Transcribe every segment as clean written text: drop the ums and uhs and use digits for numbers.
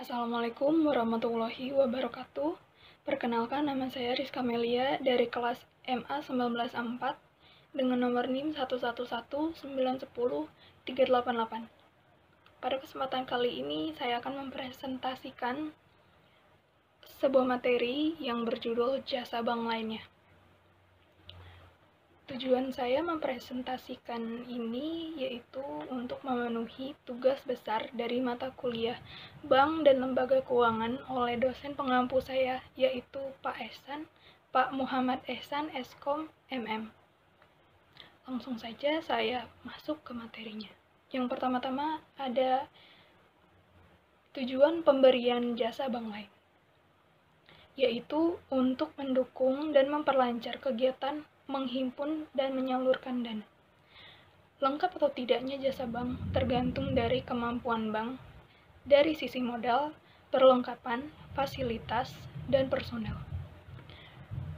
Assalamualaikum warahmatullahi wabarakatuh. Perkenalkan, nama saya Rizka Melia dari kelas MA 19A4 dengan nomor NIM 111910388. Pada kesempatan kali ini, saya akan mempresentasikan sebuah materi yang berjudul jasa bank lainnya. Tujuan saya mempresentasikan ini yaitu untuk memenuhi tugas besar dari mata kuliah Bank dan Lembaga Keuangan oleh dosen pengampu saya, yaitu Pak Muhammad Ehsan, Eskom, MM. Langsung saja saya masuk ke materinya. Yang pertama-tama ada tujuan pemberian jasa bank lain, yaitu untuk mendukung dan memperlancar kegiatan menghimpun dan menyalurkan dana. Lengkap atau tidaknya jasa bank tergantung dari kemampuan bank dari sisi modal, perlengkapan, fasilitas, dan personel.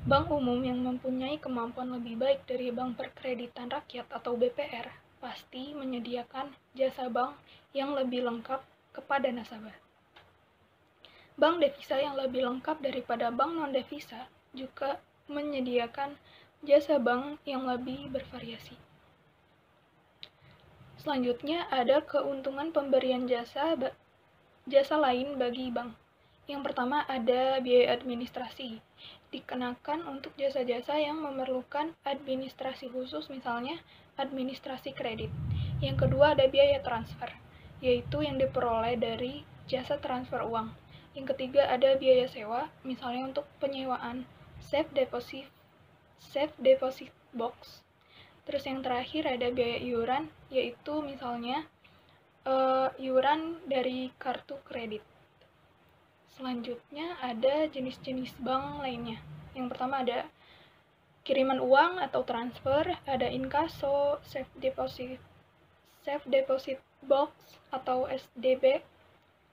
Bank umum yang mempunyai kemampuan lebih baik dari Bank Perkreditan Rakyat atau BPR pasti menyediakan jasa bank yang lebih lengkap kepada nasabah. Bank devisa yang lebih lengkap daripada bank non-devisa juga menyediakan jasa bank yang lebih bervariasi. Selanjutnya ada keuntungan pemberian jasa lain bagi bank. Yang pertama ada biaya administrasi, dikenakan untuk jasa-jasa yang memerlukan administrasi khusus, misalnya administrasi kredit. Yang kedua ada biaya transfer, yaitu yang diperoleh dari jasa transfer uang. Yang ketiga ada biaya sewa, misalnya untuk penyewaan safe deposit box. Terus yang terakhir ada biaya iuran, yaitu misalnya iuran dari kartu kredit. Selanjutnya ada jenis-jenis bank lainnya. Yang pertama ada kiriman uang atau transfer, ada inkaso, safe deposit box atau SDB.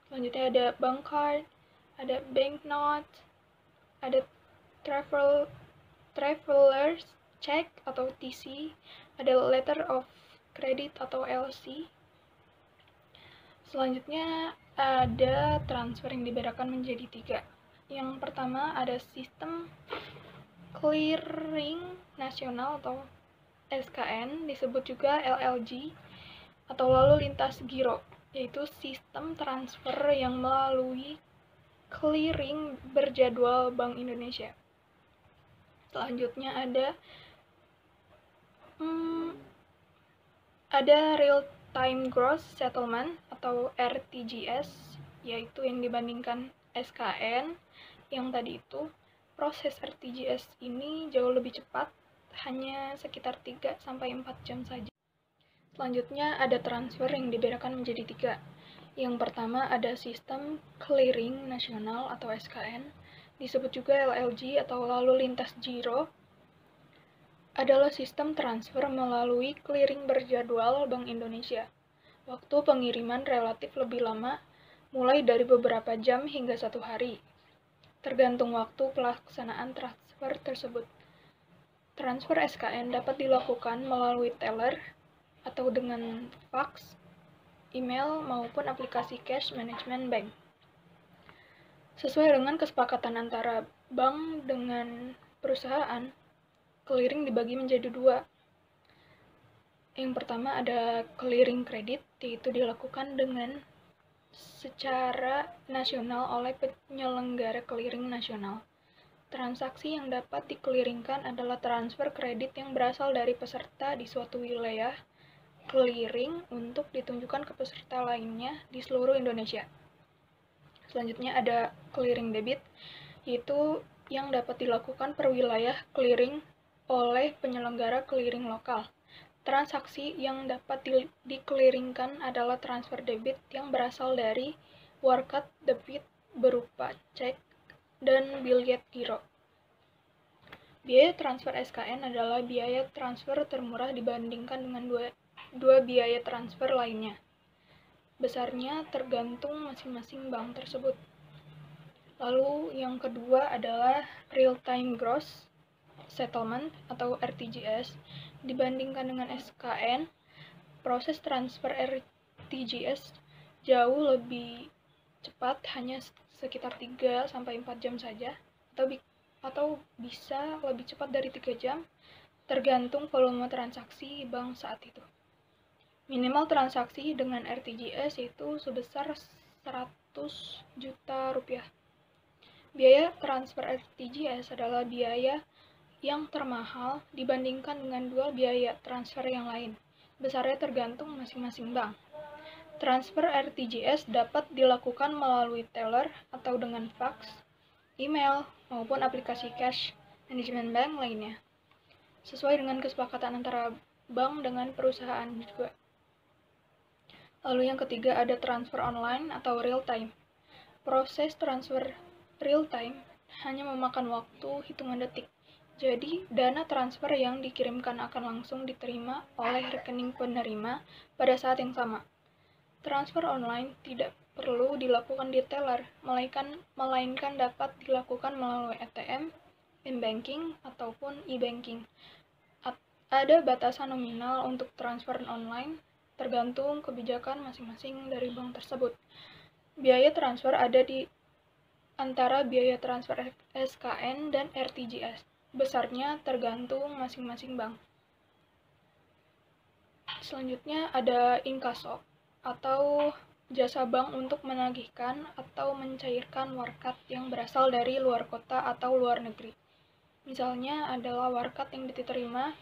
Selanjutnya ada bank card, ada banknote, ada travelers check atau TC, ada letter of credit atau LC. Selanjutnya ada transfer yang dibedakan menjadi 3. Yang pertama ada sistem clearing nasional atau SKN, disebut juga LLG atau lalu lintas giro, yaitu sistem transfer yang melalui clearing berjadwal Bank Indonesia. Selanjutnya ada real time gross settlement atau RTGS, yaitu yang dibandingkan SKN yang tadi itu. Proses RTGS ini jauh lebih cepat, hanya sekitar 3-4 jam saja. Selanjutnya ada transfer yang dibedakan menjadi 3. Yang pertama ada sistem clearing nasional atau SKN, disebut juga LLG atau lalu lintas giro, adalah sistem transfer melalui clearing berjadwal Bank Indonesia. Waktu pengiriman relatif lebih lama, mulai dari beberapa jam hingga 1 hari, tergantung waktu pelaksanaan transfer tersebut. Transfer SKN dapat dilakukan melalui teller atau dengan fax, email, maupun aplikasi cash management bank. Sesuai dengan kesepakatan antara bank dengan perusahaan, clearing dibagi menjadi 2. Yang pertama ada clearing kredit, yaitu dilakukan dengan secara nasional oleh penyelenggara clearing nasional. Transaksi yang dapat dikeliringkan adalah transfer kredit yang berasal dari peserta di suatu wilayah clearing untuk ditunjukkan ke peserta lainnya di seluruh Indonesia. Selanjutnya ada clearing debit, yaitu yang dapat dilakukan per wilayah clearing oleh penyelenggara clearing lokal. Transaksi yang dapat dikeliringkan adalah transfer debit yang berasal dari warkat debit berupa cek dan biljet giro. Biaya transfer SKN adalah biaya transfer termurah dibandingkan dengan dua biaya transfer lainnya. Besarnya tergantung masing-masing bank tersebut. Lalu yang kedua adalah real time gross settlement atau RTGS. Dibandingkan dengan SKN, proses transfer RTGS jauh lebih cepat, hanya sekitar 3-4 jam saja, atau bisa lebih cepat dari 3 jam, tergantung volume transaksi bank saat itu. Minimal transaksi dengan RTGS yaitu sebesar 100 juta rupiah. Biaya transfer RTGS adalah biaya yang termahal dibandingkan dengan dua biaya transfer yang lain. Besarnya tergantung masing-masing bank. Transfer RTGS dapat dilakukan melalui teller atau dengan fax, email, maupun aplikasi cash management bank lainnya, sesuai dengan kesepakatan antara bank dengan perusahaan juga. Lalu yang ketiga ada transfer online atau real time. Proses transfer real time hanya memakan waktu hitungan detik. Jadi, dana transfer yang dikirimkan akan langsung diterima oleh rekening penerima pada saat yang sama. Transfer online tidak perlu dilakukan di teller, melainkan dapat dilakukan melalui ATM, m-banking, ataupun e-banking. Ada batasan nominal untuk transfer online, tergantung kebijakan masing-masing dari bank tersebut. Biaya transfer ada di antara biaya transfer SKN dan RTGS. Besarnya tergantung masing-masing bank. Selanjutnya ada inkaso atau jasa bank untuk menagihkan atau mencairkan warkat yang berasal dari luar kota atau luar negeri. Misalnya adalah warkat yang diterima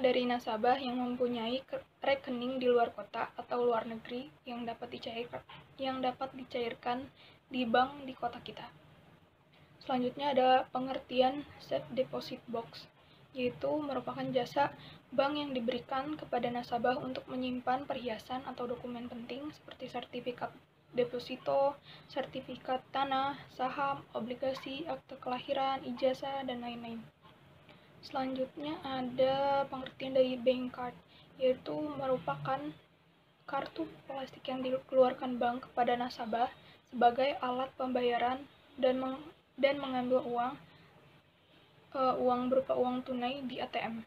dari nasabah yang mempunyai rekening di luar kota atau luar negeri yang dapat dicairkan di bank di kota kita. Selanjutnya ada pengertian safe deposit box, yaitu merupakan jasa bank yang diberikan kepada nasabah untuk menyimpan perhiasan atau dokumen penting seperti sertifikat deposito, sertifikat tanah, saham, obligasi, akte kelahiran, ijazah, dan lain-lain. Selanjutnya ada pengertian dari bank card, yaitu merupakan kartu plastik yang dikeluarkan bank kepada nasabah sebagai alat pembayaran dan mengambil uang berupa uang tunai di ATM.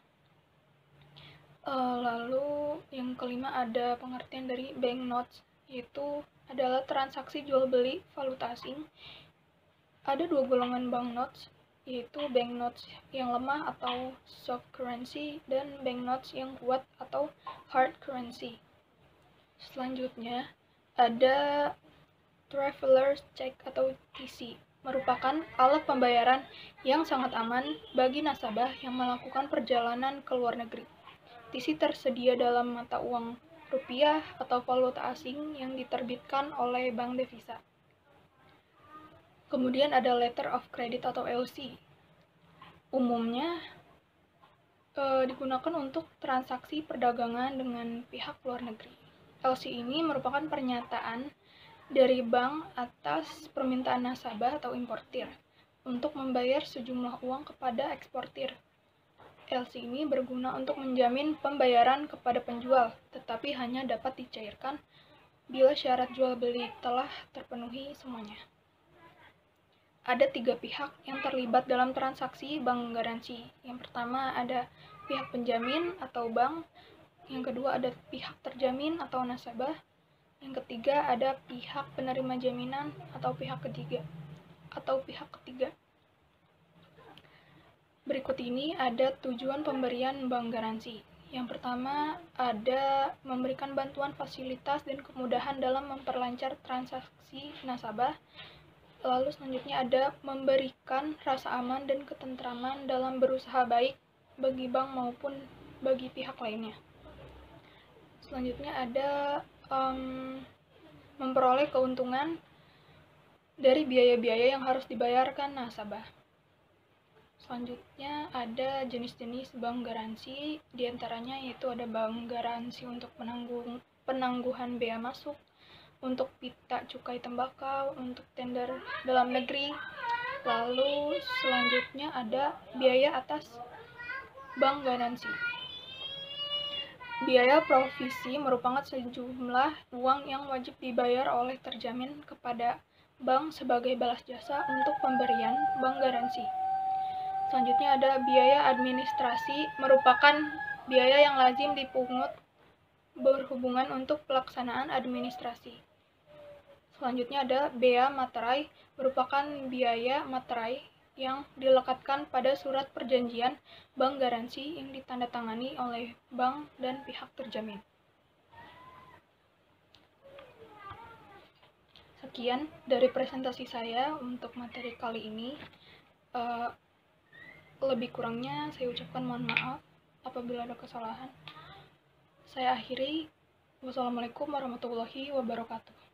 Lalu yang kelima ada pengertian dari banknotes, yaitu adalah transaksi jual beli valuta asing. Ada dua golongan banknotes, yaitu banknotes yang lemah atau soft currency dan banknotes yang kuat atau hard currency. Selanjutnya ada traveler's check atau TC, merupakan alat pembayaran yang sangat aman bagi nasabah yang melakukan perjalanan ke luar negeri. TC tersedia dalam mata uang rupiah atau valuta asing yang diterbitkan oleh bank devisa. Kemudian ada letter of credit atau LC. Umumnya digunakan untuk transaksi perdagangan dengan pihak luar negeri. LC ini merupakan pernyataan dari bank atas permintaan nasabah atau importir untuk membayar sejumlah uang kepada eksportir. LC ini berguna untuk menjamin pembayaran kepada penjual, tetapi hanya dapat dicairkan bila syarat jual beli telah terpenuhi semuanya. Ada 3 pihak yang terlibat dalam transaksi bank garansi. Yang pertama ada pihak penjamin atau bank, yang kedua ada pihak terjamin atau nasabah, yang ketiga ada pihak penerima jaminan atau pihak ketiga. Berikut ini ada tujuan pemberian bank garansi. Yang pertama ada memberikan bantuan fasilitas dan kemudahan dalam memperlancar transaksi nasabah. Lalu selanjutnya ada memberikan rasa aman dan ketentraman dalam berusaha baik bagi bank maupun bagi pihak lainnya. Selanjutnya ada memperoleh keuntungan dari biaya-biaya yang harus dibayarkan nasabah. Selanjutnya ada jenis-jenis bank garansi, diantaranya yaitu ada bank garansi untuk penangguhan bea masuk, untuk pita cukai tembakau, untuk tender dalam negeri. Lalu selanjutnya ada biaya atas bank garansi. Biaya provisi merupakan sejumlah uang yang wajib dibayar oleh terjamin kepada bank sebagai balas jasa untuk pemberian bank garansi. Selanjutnya ada biaya administrasi, merupakan biaya yang lazim dipungut berhubungan untuk pelaksanaan administrasi. Selanjutnya ada bea materai, merupakan biaya materai yang dilekatkan pada surat perjanjian bank garansi yang ditandatangani oleh bank dan pihak terjamin. Sekian dari presentasi saya untuk materi kali ini. Lebih kurangnya saya ucapkan mohon maaf apabila ada kesalahan. Saya akhiri. Wassalamualaikum warahmatullahi wabarakatuh.